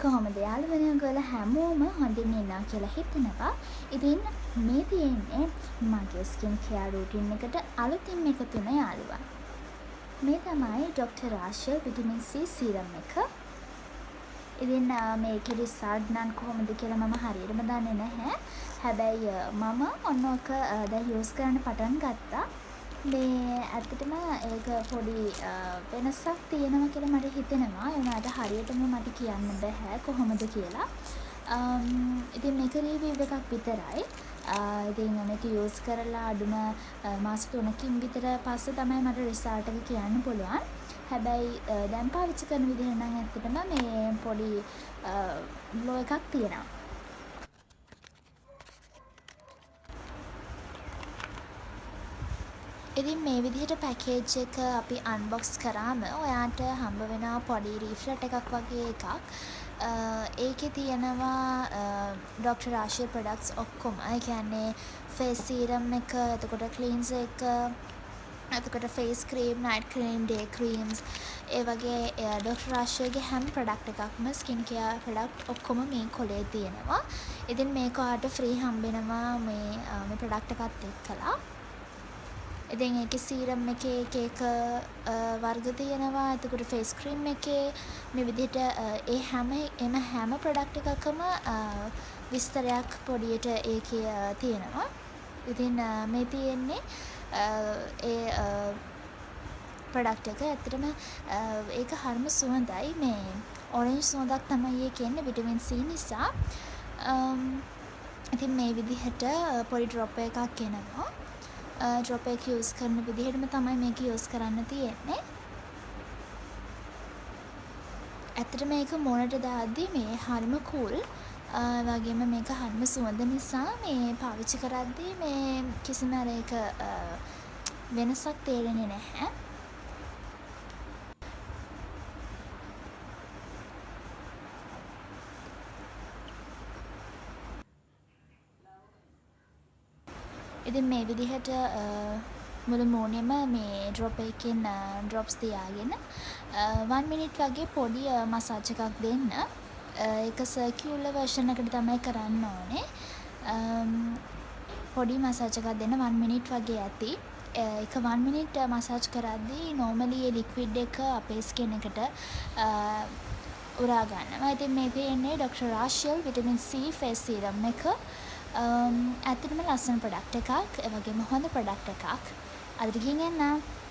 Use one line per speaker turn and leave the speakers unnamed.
කොහොමද යාළුවනේ ඔයගොල්ලෝ හැමෝම හොඳින් ඉන්නවා කියලා හිතනවා. ඉතින් මේ තියෙන්නේ මගේ ස්කින් කෙයාර් රූටින් එකට අලුතින් එකතු වෙන යාළුවා. මේ තමයි doctor Rashel vitamin C serum එක. ඉතින් මේකේ රිසල්ට් නම් කොහොමද කියලා මම හරියටම දන්නේ නැහැ. හැබැයි මම ඔන්න ඔක දැන් යූස් කරන්න පටන් ගත්තා. මේ ඇත්තටම ඒක පොඩි වෙනසක් තියෙනවා කියලා මට හිතෙනවා. ඒ වුණාට හරියටම මට කියන්න බෑ කොහොමද කියලා. ඉතින් මේක රිවිව් එකක් විතරයි. ඉතින් මේක යූස් කරලා අඩුම මාස 3කින් විතර පස්සේ තමයි මට රිසල්ට් එක කියන්න පුළුවන්. හැබැයි දැන් පාවිච්චි කරන විදිහ නම් ඇත්තටම මේ පොඩි ග්ලෝ එකක් තියෙනවා. ඉතින් මේ විදිහට පැකේජ් එක අපි අන්බොක්ස් කරාම ඔයාට හම්බ වෙනවා පොඩි රීෆ්ලට් එකක් වගේ එකක්. ඒකේ තියෙනවා ඩොක්ටර් රාෂල් ප්‍රොඩක්ට්ස් ඔක්කොම. ඒ කියන්නේ ෆේස් සීරම් එක, එතකොට ක්ලීන්සර් එක, එතකොට face cream, night cream, day creams, ඒ වගේ ඩොක්ටර් රාෂල්ගේ හැම ප්‍රොඩක්ට් එකක්ම ස්කින් කෙයාර් ප්‍රොඩක්ට් ඔක්කොම මේ කොලේ තියෙනවා. ඉතින් මේක ඔයාට ෆ්‍රී හම්බෙනවා මේ ප්‍රොඩක්ට් එකත් එක්කලා. ඉතින් ඒකේ සීරම් එකේ එක වර්ග තියෙනවා. එතකොට ෆේස් ක්‍රීම් එකේ මේ විදිහට එම හැම ප්‍රොඩක්ට් එකකම විස්තරයක් පොඩියට ඒකේ තියෙනවා. ඉතින් මේ තියෙන්නේ ඒ ප්‍රොඩක්ට් එක ඇත්තටම ඒක හරිම සුවඳයි. මේ ඔරෙන්ජ් සුවඳක් තමයි ඒකේ එන්නේ විටමින් C නිසා. ඉතින් මේ විදිහට පොඩි ඩ්‍රොප් එකක් එනවා. ඩ්‍රොප් එක යූස් කරන විදිහටම තමයි මේක යූස් කරන්න තියෙන්නේ. ඇත්තට මේක මොනට දාද්දි මේ හරිම කූල්. වගේම මේක හරිම සුවඳ නිසා මේ පාවිච්චි කරද්දී මේ කිසිම ඒක වෙනසක් තේරෙන්නේ නැහැ. ඉතින් මේ විදිහට මුළු මූණෙම මේ ඩ්‍රොප් එකකින් ඩ්‍රොප්ස් තියාගෙන 1 මිනිත් වගේ පොඩි මසාජ් එකක් දෙන්න. ඒක සර්කියුලර් වර්ෂන් එකට තමයි කරන්න ඕනේ. පොඩි මසාජ් එකක් දෙන්න 1 මිනිත් වගේ ඇති. ඒක 1 මිනිත් මසාජ් කරද්දී නෝමලි ඒ ලික්විඩ් එක අපේ ස්කින් එකට උරා ගන්නවා. ඉතින් මේ තියෙන්නේ doctor Rashel vitamin C face serum එක. ඇත්තටම ලස්සන ප්‍රොඩක්ට් එකක්. ඒ වගේම හොඳ ප්‍රොඩක්ට් එකක්. අදට ගිහින් එන්න.